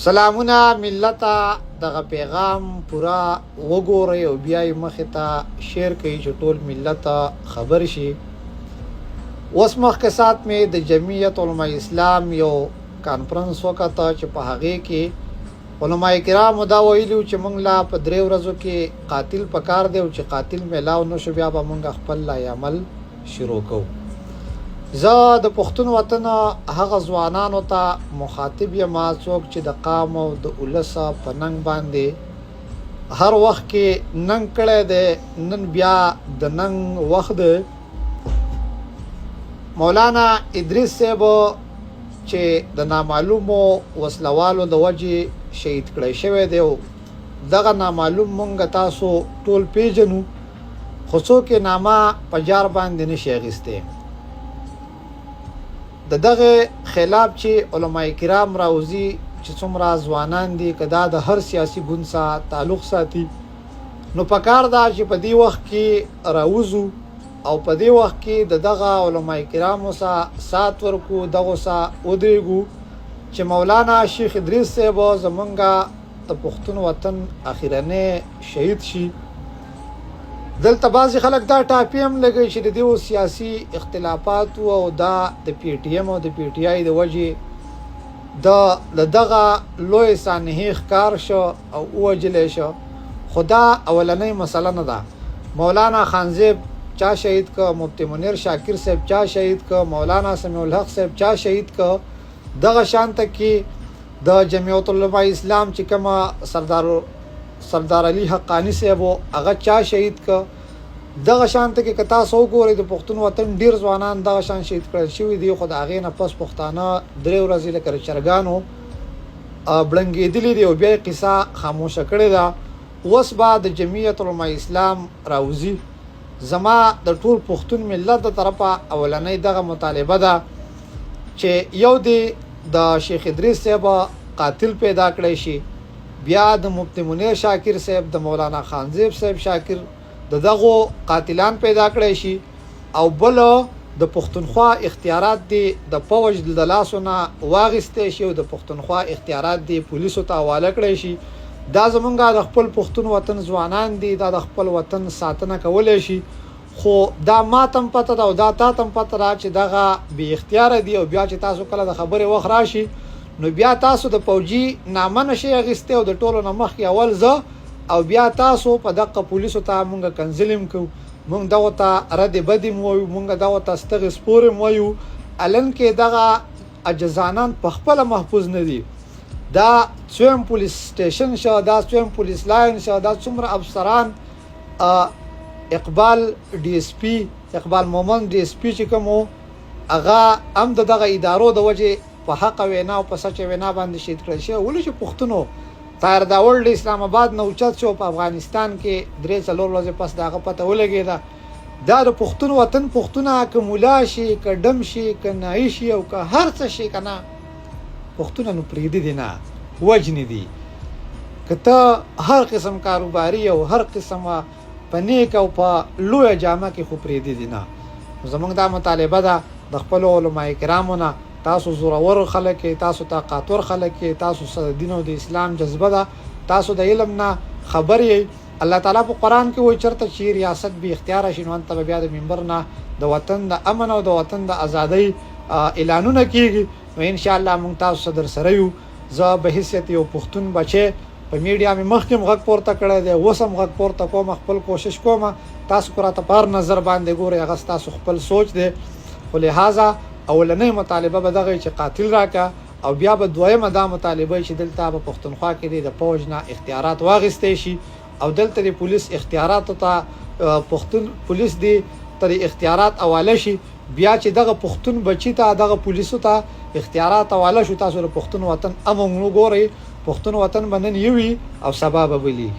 سلامونه ملته دغه پیغام پورا وګورئ او بیا یې مخې ته شیر کړئ چې ټول ملت خبر شي. اوس مخکې سات مې د جمعیت علماء اسلام یو کانفرنس وکړه چې په هغې کې علماء کرامو دا ویلي چې موږ لا په 3 ورځو کې قاتل پکار دی او چې قاتل میلاو نشو بیا به موږ خپل لای عمل شروع کوو. زه د پښتون وطن هغه ځوانانو ته مخاطب یم څوک چې د قام او د ولس په ننګ باندې هر وخت کې ننګ کړی دی. نن بیا د ننګ وخت دی. مولانا ادریس صاحب چې د نامعلومو وسلوالو د وجې شهید کړی شوی دی او دغه نامعلوم مونږ تاسو ټول پیژنو، خو څوک یې نامه په جار باندې نشي اخیستی. د دغه خلاف چې علماء کرام راوځي چې څومره ځوانان دي که دا د هر سیاسي ګوند سره تعلق ساتي، نو پکار دا چې په دې وخت کې راوځو او په دې وخت کې د دغه علماء کرامو سره سات ورکو، دغه سره ودرېږو چې مولانا شیخ ادریس صاحب زمونږه د پښتون وطن اخیرنی شهید شي. دلته بعضې خلک دا ټاپې هم لګوي چې د دې سیاسي اختلافاتو او دا د پی ټي ایم او د پی ټي آی د وجې د دغه لوی سانحې ښکار شو او ووژلی شو، خو دا اولنۍ مسله نه ده. مولانا خانزیب چا شهید که، مفتی منیر شاکر صاحب چا شهید که، مولانا سمیع الحق صاحب چا شهید که، دغه شانته کې د جمعیت علماء اسلام چې کومه سردار علي حقانی صاحب هغه چا شهید که. دغه شانته کې که تاسو وګورئ د پښتون وطن ډېر ځوانان دغه شان شهید کړل شوي دي، خو د هغې نه پس پښتانه 3 ورځې لکه د چرګانو بړنګېدلي دي او بیا یې قصه خاموشه کړې ده. اوس به د جمعیت علماء اسلام راوځي. زما د ټول پښتون ملت د طرفه اولنۍ دغه مطالبه ده چې یو دی د شیخ ادریس صاحب قاتل پیدا کړی شي، بیا د مفتی منیر شاکر صاحب، د مولانا خانزیب صاحب شاکر د دغو قاتلان پیدا کړی شي، او بل د پښتونخوا اختیارات دی د فوج د لاسو نه واخیستی شي او د پښتونخوا اختیارات دی پولیسو ته حواله کړی شي. دا زمونږ د خپل پښتون وطن ځوانان دي، دا د خپل وطن ساتنه کولی شي، خو دا ما تم پته ده او دا تا تم پته ده چې دغه بې اختیاره دي. او بیا چې تاسو کله د خبرې وخت راشي نو بیا تاسو د فوجي نامه نشئ اخیستی او د ټولو نه مخکې اول زه او بیا تاسو په دغه پولیسو ته مونږ کنزلیم کوو، مونږ دغو ته رد بدیم وایو، مونږ دغو ته ستغې سپورم وایو. الن کې دغه اجزانان په خپله محفوظ نه دي. دا څویم پولیس سټیشن شو، دا څویم پولیس لاین شو، دا څومره افسران اقبال ډي اس پي اقبال مومن ډي اس پي چې کوم هغه هم د دغه ادارو د وجې په حق وینا او په سچه وینا باندې شهید کړی شوی. ولې چې پښتنو طاهر داول د اسلام آباد نه اوچت شو، په افغانستان کې 3-4 ورځې پس د هغه پته ولګېده. دا د پښتون وطن پښتونه که مولا شي، که ډم شي، که نایي شي او که هر څه شي که نه، پښتونه نو پرېږدي دي نه، وجنې دي. که ته هر قسم کاروباري او هر قسمه په نیک او په لویه جامه کې خو پرېږدي دي نه. زموږ دا مطالبه ده د خپلو علماء کرامو نه، تاسو زورور خلک یې، تاسو طاقتور خلک یې، تاسو سره دین او د اسلام جذبه ده، تاسو د علم نه خبر یې. الله تعالی په قرآن کې وایي چېرته چې ریاست بې اختیاره شي نو هلته به بیا د منبر نه د وطن د امن او د وطن د ازادۍ اعلانونه کېږي. نو انشاءالله موږ تاسو سره درسره یو. زه به حیثیت یو پښتون بچی په میډیا مې مخکې هم غږ پورته کړی دی، اوس هم غږ پورته کوم، خپل کوشش کوم. تاسو که راته په هر نظر باندې ګورئ هغه ستاسو خپل سوچ دی، خو لهذا اولنۍ مطالبه به دغه چې قاتل راکه، او بیا به دویمه دا مطالبه چې دلته په پښتونخوا کې دی د فوج نه اختیارات واخیستی شي او دلته د پولیس اختیاراتو ته پښتون پولیس دی ته د اختیارات حواله شي. بیا چې دغه پښتون بچي ته دغه پولیسو ته اختیارات حواله شو، تاسو د پښتون وطن امن وګورئ. پښتون وطن به نن یوي او سبا به بلي.